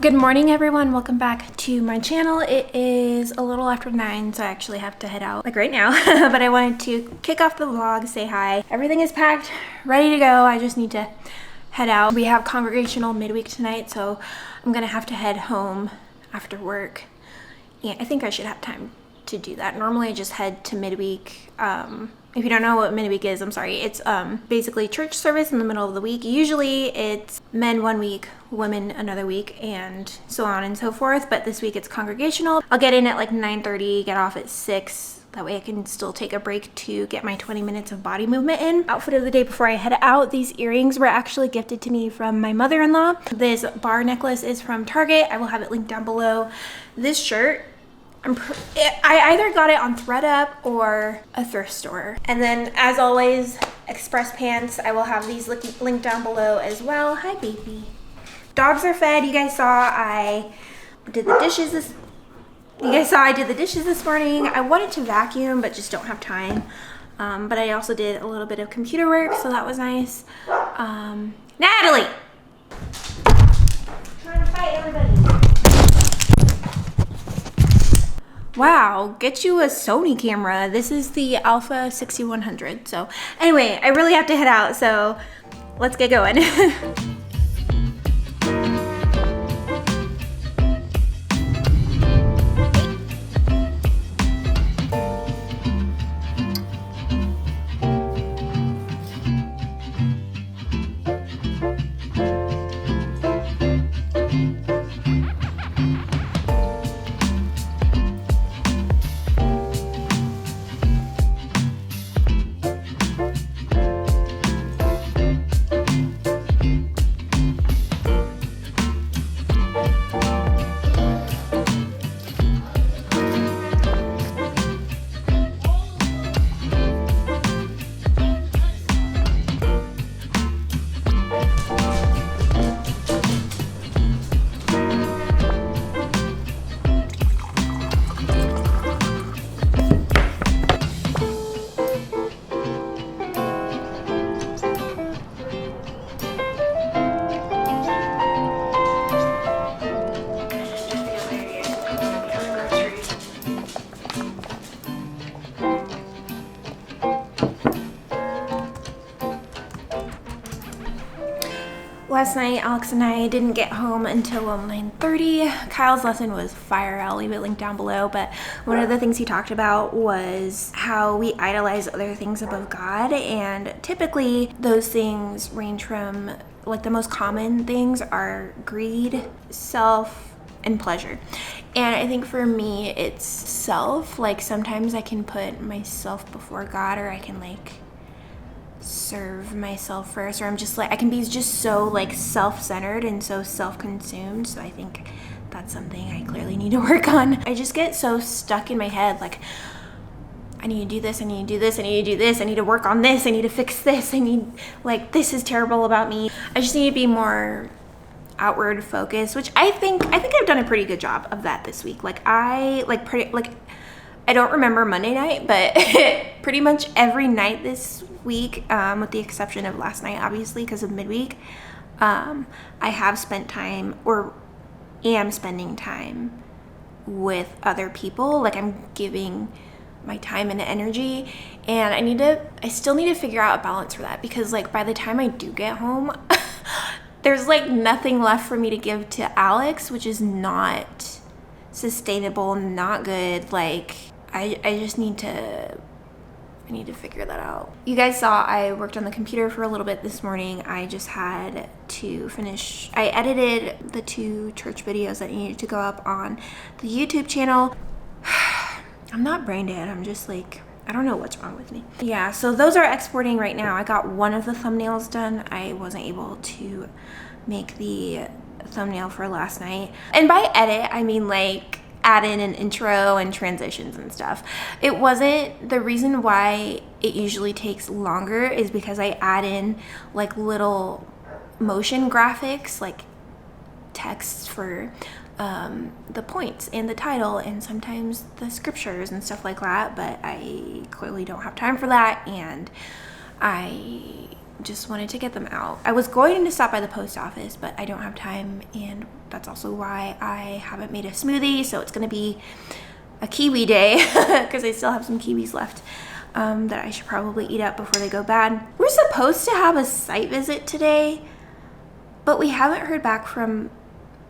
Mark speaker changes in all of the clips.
Speaker 1: Good morning, everyone. Welcome back to my channel. It is a little after 9, so I actually have to head out like right now. But I wanted to kick off the vlog, say hi. Everything is packed, ready to go. I just need to head out. We have congregational midweek tonight, so I'm gonna have to head home after work. And I think I should have time to do that. Normally I just head to midweek. If you don't know what midweek is, I'm sorry. It's basically church service in the middle of the week. Usually it's men one week, women another week, and so on and so forth. But this week it's congregational. I'll get in at like 9:30, get off at 6. That way I can still take a break to get my 20 minutes of body movement in. Outfit of the day before I head out. These earrings were actually gifted to me from my mother-in-law. This bar necklace is from Target. I will have it linked down below. This shirt, I either got it on ThredUp or a thrift store. And then, as always, Express pants. I will have these linked down below as well. Hi, baby. Dogs are fed. You guys saw I did the dishes this morning. I wanted to vacuum, but just don't have time. But I also did a little bit of computer work, so that was nice. Natalie! Trying to fight everybody. Wow, get you a Sony camera. This is the Alpha 6100. So anyway, I really have to head out, so let's get going. Last night, Alex and I didn't get home until 9:30. Kyle's lesson was fire. I'll leave it linked down below. But one of the things he talked about was how we idolize other things above God. And typically those things range from, like, the most common things are greed, self, and pleasure. And I think for me, it's self. Like, sometimes I can put myself before God, or I can, like, serve myself first, or I'm just like, I can be just so like self-centered and so self-consumed. So I think that's something I clearly need to work on. I just get so stuck in my head, like, I need to do this, I need to do this, I need to do this, I need to work on this, I need to fix this, I need, like, this is terrible about me. I just need to be more outward focused, which I think I've done a pretty good job of that this week. Like, I don't remember Monday night, but pretty much every night this week, with the exception of last night, obviously, because of midweek, I have spent time, or am spending time, with other people. Like, I'm giving my time and energy, and I still need to figure out a balance for that, because, like, by the time I do get home, there's, like, nothing left for me to give to Alex, which is not sustainable, not good. Like, I just need to figure that out. You guys saw I worked on the computer for a little bit this morning. I just had to finish. I edited the 2 church videos that needed to go up on the YouTube channel. I'm not brain dead. I'm just like, I don't know what's wrong with me. Yeah, so those are exporting right now. I got one of the thumbnails done. I wasn't able to make the thumbnail for last night. And by edit, I mean, like, add in an intro and transitions and stuff. It wasn't, the reason why it usually takes longer is because I add in, like, little motion graphics, like texts for the points and the title and sometimes the scriptures and stuff like that, but I clearly don't have time for that, and I just wanted to get them out. I was going to stop by the post office, but I don't have time, and that's also why I haven't made a smoothie. So it's gonna be a kiwi day because I still have some kiwis left that I should probably eat up before they go bad. We're supposed to have a site visit today, but we haven't heard back from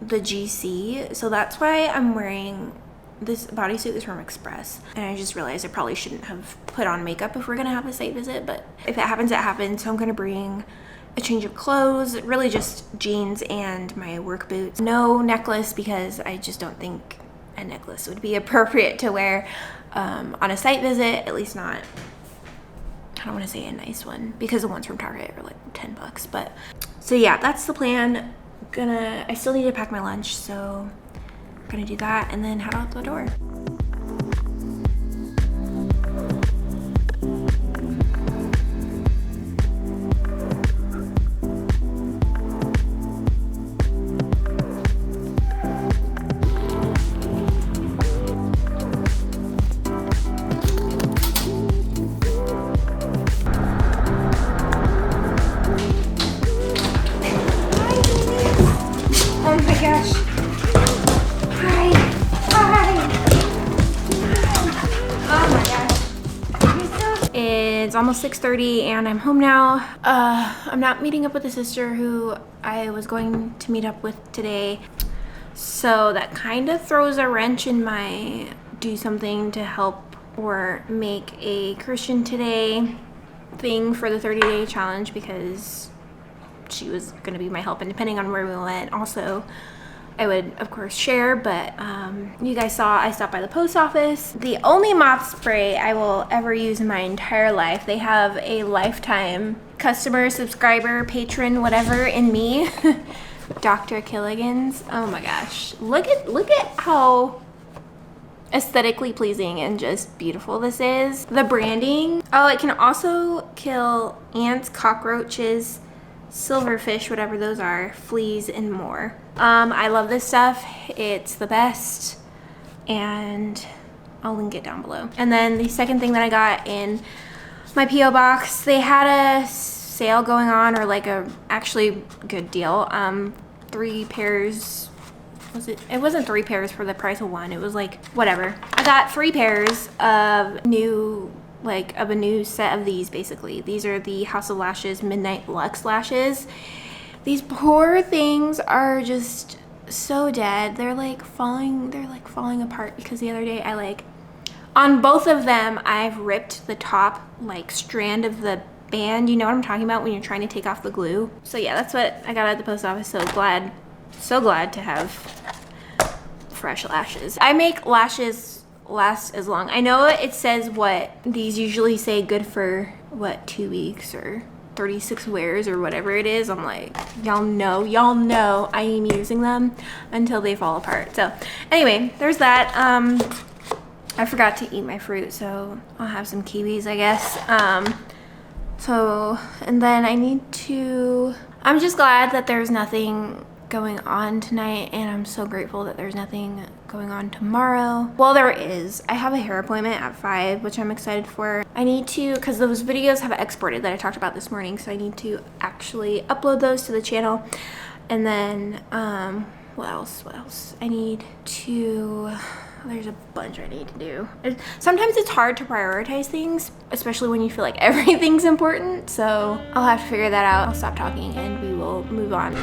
Speaker 1: the GC, so that's why I'm wearing this bodysuit. Is from Express, and I just realized I probably shouldn't have put on makeup if we're gonna have a site visit, but if it happens, it happens. So I'm gonna bring a change of clothes, really just jeans and my work boots. No necklace, because I just don't think a necklace would be appropriate to wear on a site visit, at least not, I don't want to say a nice one, because the ones from Target are like $10, but so yeah, that's the plan. I still need to pack my lunch, so I'm gonna do that and then head out the door. It's almost 6:30 and I'm home now. I'm not meeting up with the sister who I was going to meet up with today. So that kind of throws a wrench in my do something to help or make a Christian Today thing for the 30-day challenge, because she was going to be my help, and depending on where we went also I would of course share. But you guys saw I stopped by the post office. The only mop spray I will ever use in my entire life. They have a lifetime customer, subscriber, patron, whatever in me. Dr. Killigan's. Oh my gosh, look at how aesthetically pleasing and just beautiful this is. The branding. Oh, it can also kill ants, cockroaches, silverfish, whatever those are, fleas, and more. I love this stuff. It's the best, and I'll link it down below. And then the second thing that I got in my P.O. box, they had a sale going on, or like a actually good deal. 3 pairs. It wasn't 3 pairs for the price of 1. It was like whatever. I got 3 pairs of a new set of these. Basically, these are the House of Lashes Midnight Luxe lashes. These poor things are just so dead. They're like falling apart, because the other day on both of them I've ripped the top strand of the band. You know what I'm talking about when you're trying to take off the glue. So yeah, that's what I got at the post office. So glad to have fresh lashes. I make lashes last as long. I know it says what these usually say, good for 2 weeks or 36 wears or whatever it is. I'm like, y'all know I am using them until they fall apart. So anyway, there's that. I forgot to eat my fruit, so I'll have some kiwis, I guess. And then I'm just glad that there's nothing going on tonight, and I'm so grateful that there's nothing going on tomorrow. Well, there is. I have a hair appointment at 5, which I'm excited for. I need to, because those videos have exported that I talked about this morning, so I need to actually upload those to the channel. And then what else? There's a bunch I need to do. Sometimes it's hard to prioritize things, especially when you feel like everything's important. So I'll have to figure that out. I'll stop talking and we will move on.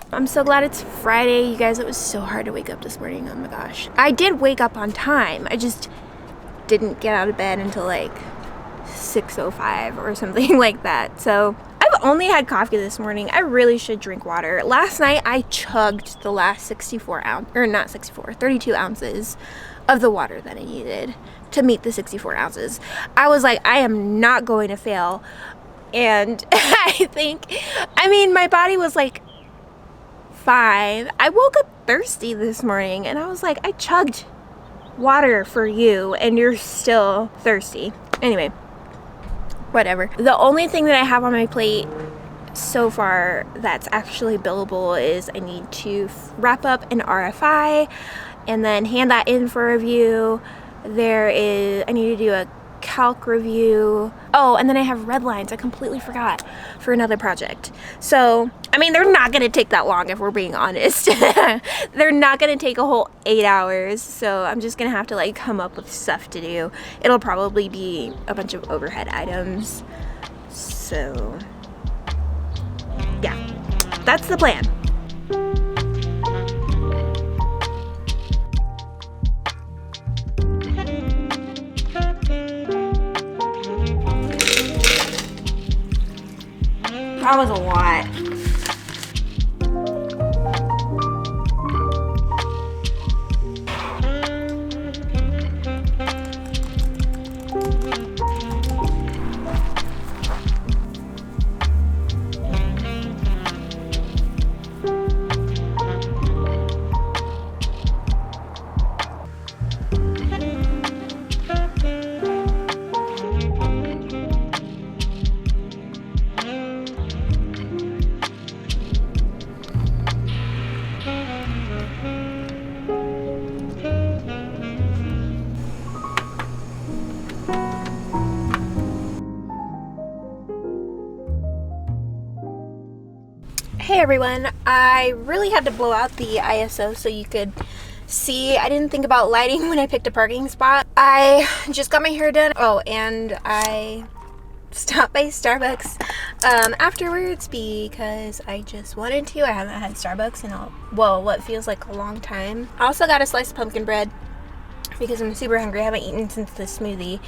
Speaker 1: I'm so glad it's Friday. You guys, it was so hard to wake up this morning. Oh my gosh. I did wake up on time. I just didn't get out of bed until 6:05 or something like that. So I've only had coffee this morning. I really should drink water. Last night I chugged the last 32 ounces of the water that I needed to meet the 64 ounces. I was like, I am not going to fail And I mean, my body was like fine. I woke up thirsty this morning and I was like, I chugged water for you and you're still thirsty. Anyway, whatever. The only thing that I have on my plate so far that's actually billable is I need to wrap up an RFI and then hand that in for review. I need to do a calc review. Oh, and then I have red lines. I completely forgot for another project. So, I mean, they're not going to take that long if we're being honest. They're not going to take a whole 8 hours. So I'm just going to have to like come up with stuff to do. It'll probably be a bunch of overhead items. So, yeah, that's the plan. That was a lot. Hey everyone, I really had to blow out the ISO so you could see. I didn't think about lighting when I picked a parking spot. I just got my hair done. Oh, and I stopped by Starbucks afterwards because I just wanted to. I haven't had Starbucks in what feels like a long time. I also got a slice of pumpkin bread because I'm super hungry. I haven't eaten since the smoothie.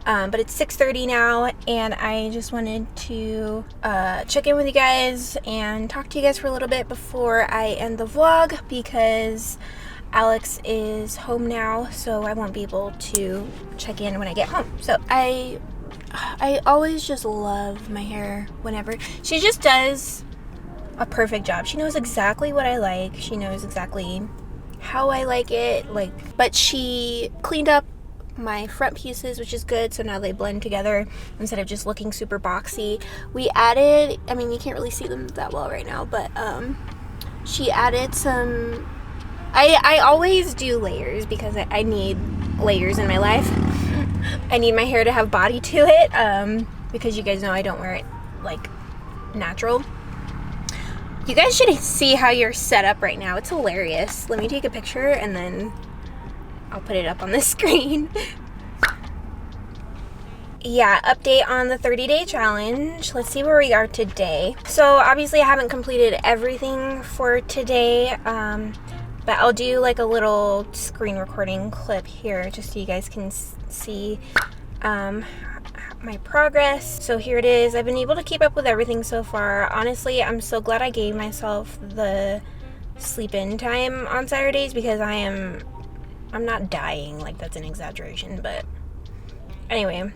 Speaker 1: But it's 6:30 now, and I just wanted to check in with you guys and talk to you guys for a little bit before I end the vlog because Alex is home now, so I won't be able to check in when I get home. So I always just love my hair whenever. She just does a perfect job. She knows exactly what I like. She knows exactly how I like it. But she cleaned up my front pieces, which is good, so now they blend together instead of just looking super boxy. We added, I mean, you can't really see them that well right now, but she added some, I always do layers because I need layers in my life. I need my hair to have body to it, because you guys know I don't wear it like natural. You guys should see how you're set up right now. It's hilarious. Let me take a picture and then I'll put it up on the screen. Yeah, update on the 30-day challenge. Let's see where we are today. So obviously I haven't completed everything for today, but I'll do like a little screen recording clip here just so you guys can see my progress. So here it is. I've been able to keep up with everything so far. Honestly, I'm so glad I gave myself the sleep-in time on Saturdays because I'm not dying, like that's an exaggeration, but anyway,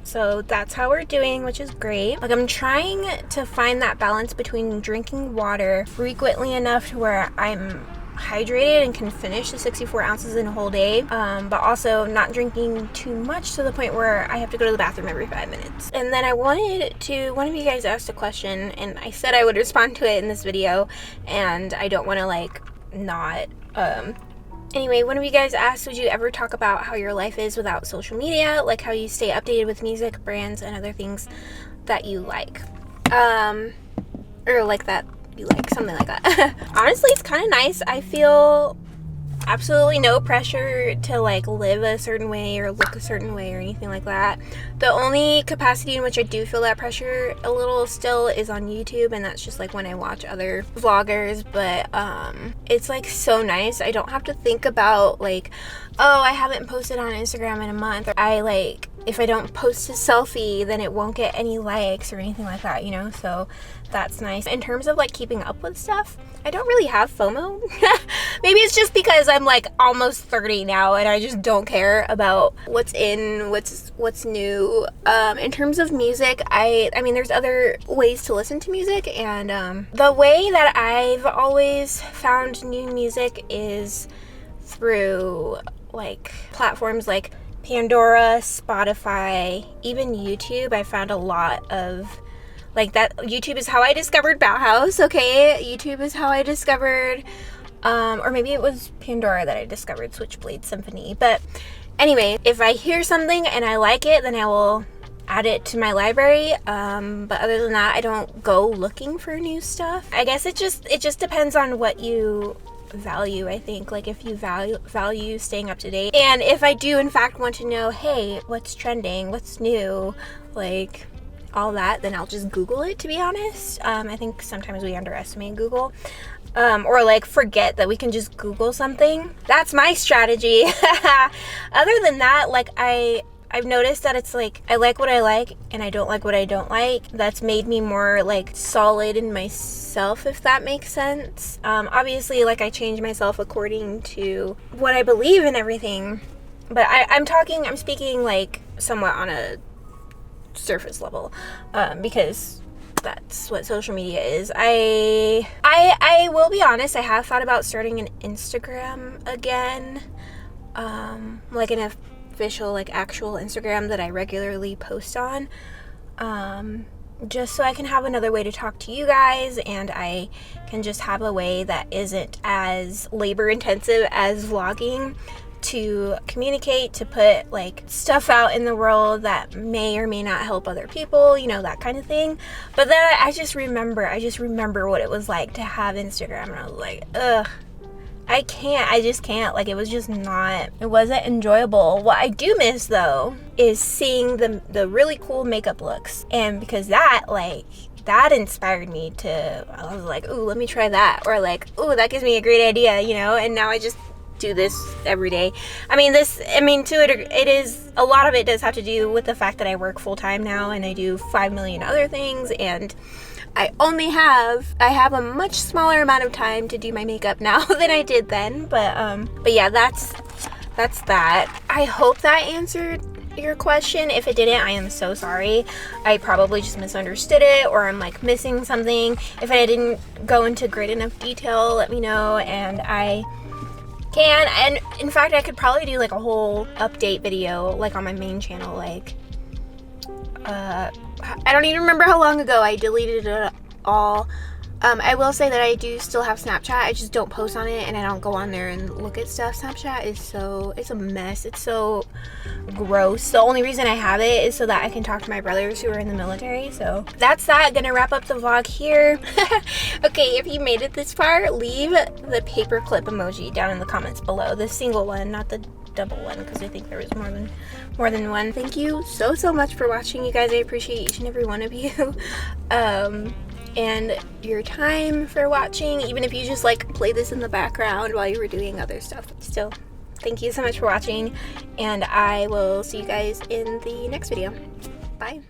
Speaker 1: so that's how we're doing, which is great. Like I'm trying to find that balance between drinking water frequently enough to where I'm hydrated and can finish the 64 ounces in a whole day, but also not drinking too much to the point where I have to go to the bathroom every 5 minutes. And then one of you guys asked a question and I said I would respond to it in this video, and I don't want to like not Anyway, one of you guys asked, would you ever talk about how your life is without social media? Like how you stay updated with music, brands, and other things that you like. Or like that you like, something like that. Honestly, it's kind of nice. I feel absolutely no pressure to like live a certain way or look a certain way or anything like that. The only capacity in which I do feel that pressure a little still is on YouTube, and that's just like when I watch other vloggers, but it's like so nice. I don't have to think about like, oh, I haven't posted on Instagram in a month, or if I don't post a selfie then it won't get any likes or anything like that, you know. So that's nice. In terms of like keeping up with stuff, I don't really have FOMO. Maybe it's just because I'm like almost 30 now and I just don't care about what's in, what's new. In terms of music, I mean there's other ways to listen to music, and the way that I've always found new music is through like platforms like Pandora, Spotify, even YouTube. I found a lot of like that. YouTube is how I discovered Bauhaus, okay? YouTube is how I discovered, or maybe it was Pandora that I discovered Switchblade Symphony. But anyway, if I hear something and I like it, then I will add it to my library. But other than that, I don't go looking for new stuff. I guess it just depends on what you value, I think. Like if you value staying up to date, and if I do in fact want to know, hey, what's trending, what's new, like all that, then I'll just Google it, to be honest. I think sometimes we underestimate Google, or like forget that we can just Google something. That's my strategy. Other than that, like I've noticed that it's like I like what I like and I don't like what I don't like. That's made me more like solid in myself, if that makes sense. Obviously, like I change myself according to what I believe in everything, but I'm speaking like somewhat on a surface level, because that's what social media is. I will be honest, I have thought about starting an Instagram again, like an official, like actual Instagram that I regularly post on, just so I can have another way to talk to you guys, and I can just have a way that isn't as labor intensive as vlogging, to communicate, to put like stuff out in the world that may or may not help other people, you know, that kind of thing. But then I just remember what it was like to have Instagram, and I was like, ugh, I just can't, like it wasn't enjoyable. What I do miss though is seeing the really cool makeup looks, and because that inspired me to, I was like, ooh, let me try that, or like, ooh, that gives me a great idea, you know. And now I just do this every day. It is, a lot of it does have to do with the fact that I work full time now and I do 5 million other things, and I have a much smaller amount of time to do my makeup now than I did then. But yeah, that's that. I hope that answered your question. If it didn't, I am so sorry. I probably just misunderstood it, or I'm like missing something. If I didn't go into great enough detail, let me know, and I can. And in fact, I could probably do like a whole update video like on my main channel. Like I don't even remember how long ago I deleted it all. I will say that I do still have Snapchat. I just don't post on it, and I don't go on there and look at stuff. Snapchat is it's a mess. It's so gross. The only reason I have it is so that I can talk to my brothers who are in the military. So that's that. Gonna wrap up the vlog here. Okay, if you made it this far, leave the paperclip emoji down in the comments below. The single one, not the double one, because I think there was more than one. Thank you so much for watching, you guys. I appreciate each and every one of you. And your time for watching, even if you just like play this in the background while you were doing other stuff. Still, thank you so much for watching, and I will see you guys in the next video. Bye.